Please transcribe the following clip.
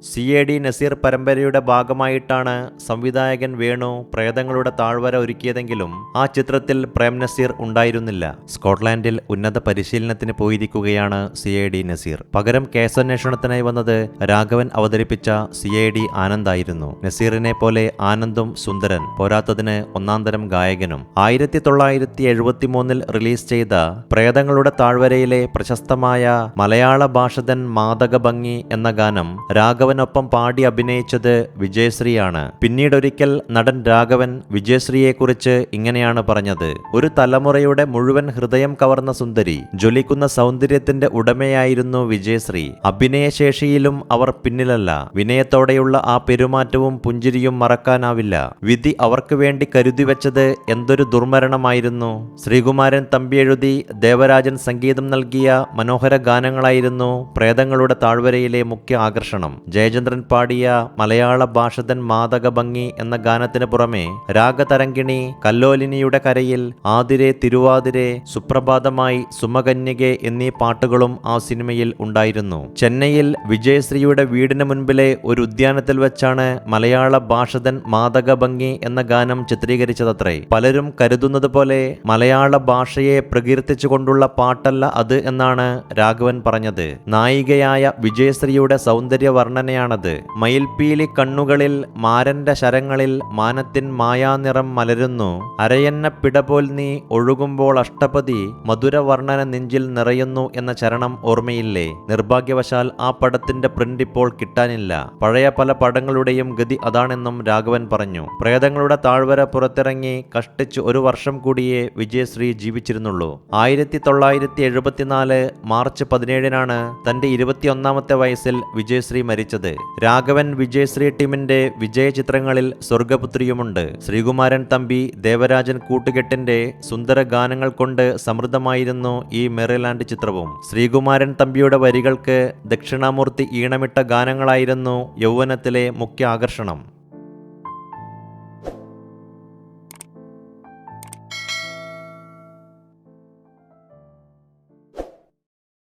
CAD Naseer പരമ്പരയുടെ ഭാഗമായിട്ടാണ് സംവിധായകൻ വേണു പ്രേതങ്ങളുടെ താഴ്വര ഒരുക്കിയതെങ്കിലും ആ ചിത്രത്തിൽ പ്രേം നസീർ ഉണ്ടായിരുന്നില്ല. സ്കോട്ട്ലാൻഡിൽ ഉന്നത പരിശീലനത്തിന് പോയിരിക്കുകയാണ് CAD നസീർ. പകരം കേസന്വേഷണത്തിനായി വന്നത് രാഘവൻ അവതരിപ്പിച്ച CAD ആനന്ദായിരുന്നു. നസീറിനെ പോലെ ആനന്ദും സുന്ദരൻ, പോരാത്തതിന് ഒന്നാന്തരം ഗായകനും. 1973 റിലീസ് ചെയ്ത പ്രേതങ്ങളുടെ താഴ്വരയിലെ പ്രശസ്തമായ മലയാള ഭാഷതൻ മാദകഭംഗി എന്ന ഗാനം രാഘവനൊപ്പം പാടി അഭിനയിച്ചത് വിജയശ്രീയാണ്. പിന്നീടൊരിക്കൽ നടൻ രാഘവൻ വിജയശ്രീയെക്കുറിച്ച് ഇങ്ങനെയാണ് പറഞ്ഞത്: ഒരു തലമുറയുടെ മുഴുവൻ ഹൃദയം കവർന്ന സുന്ദരി, ജ്വലിക്കുന്ന സൗന്ദര്യത്തിന്റെ ഉടമയായിരുന്നു വിജയശ്രീ. അഭിനയശേഷിയിലും അവർ പിന്നിലല്ല. വിനയത്തോടെയുള്ള ആ പെരുമാറ്റവും പുഞ്ചിരിയും മറക്കാനാവില്ല. വിധി അവർക്ക് വേണ്ടി കരുതിവെച്ചത് എന്തൊരു ദുർമരണമായിരുന്നു. ശ്രീകുമാരൻ തമ്പി എഴുതി ദേവരാജൻ സംഗീതം നൽകിയ മനോഹര ഗാനങ്ങളായിരുന്നു പ്രേതങ്ങളുടെ താഴ്വരയിലെ മുഖ്യ ആകർഷണം. ജയചന്ദ്രൻ പാടിയ മലയാള ഭാഷതൻ മാദകഭംഗി എന്ന ഗാനത്തിന് പുറമെ രാഗതരംഗിണി, കല്ലോലിനിയുടെ കരയിൽ, ആതിരെ തിരുവാതിരെ, സുപ്രഭാതമായി, സുമകന്യകെ എന്നീ പാട്ടുകളും ആ സിനിമയിൽ ഉണ്ടായിരുന്നു. ചെന്നൈയിൽ വിജയശ്രീയുടെ വീടിന് മുൻപിലെ ഒരു ഉദ്യാനത്തിൽ വെച്ചാണ് മലയാള ഭാഷതൻ മാദകഭംഗി എന്ന ഗാനം ചിത്രീകരിച്ചതത്രേ. പലരും കരുതുന്നത് പോലെ മലയാള ഭാഷയെ പ്രകീർത്തിച്ചുകൊണ്ടുള്ള പാട്ടല്ല അത് എന്നാണ് രാഘവൻ പറഞ്ഞത്. നായികയായ വിജയശ്രീയുടെ സൗന്ദര്യ വർണ്ണനയാണത്. മയിൽപ്പീലി കണ്ണുകളിൽ, മാരന്റെ ശരങ്ങളിൽ മാനത്തിൻ മായാനിറം മലരുന്നു. അരയന്ന പിടപോൽ നീ ഒഴുകുമ്പോൾ അഷ്ടപതി, മധുരവർണ്ണന നെഞ്ചിൽ നിറയുന്നു എന്ന ചരണം ഓർമ്മയില്ലേ? നിർഭാഗ്യവശാൽ ആ പടത്തിന്റെ പ്രിന്റ് ഇപ്പോൾ കിട്ടാനില്ല. പഴയ പല പടങ്ങളുടെയും ഗതി അതാണെന്നും രാഘവൻ പറഞ്ഞു. പ്രേതങ്ങളുടെ താഴ്വര പുറത്തിറങ്ങി കഷ്ടിച്ച് ഒരു വർഷം കൂടിയേ വിജയശ്രീ ജീവിച്ചിരുന്നുള്ളൂ. 1974 മാർച്ച് 17 തന്റെ 21ാമത്തെ വയസ്സിൽ വിജയശ്രീ മരിച്ചത്. രാഘവൻ വിജയശ്രീ ടീമിന്റെ വിജയ ചിത്രങ്ങളിൽ സ്വർഗപുത്രിയുമുണ്ട്. ശ്രീകുമാരൻ തമ്പി ദേവരാജൻ കൂട്ടുകെട്ടിന്റെ സുന്ദര ഗാനങ്ങൾ കൊണ്ട് സമൃദ്ധമായിരുന്നു ഈ മെറിലാൻഡ് ചിത്രവും. ശ്രീകുമാരൻ തമ്പിയുടെ വരികൾക്ക് ദക്ഷിണാമൂർത്തി ഈണമിട്ട ഗാനങ്ങളായിരുന്നു യൗവനത്തിലെ മുഖ്യ ആകർഷണം.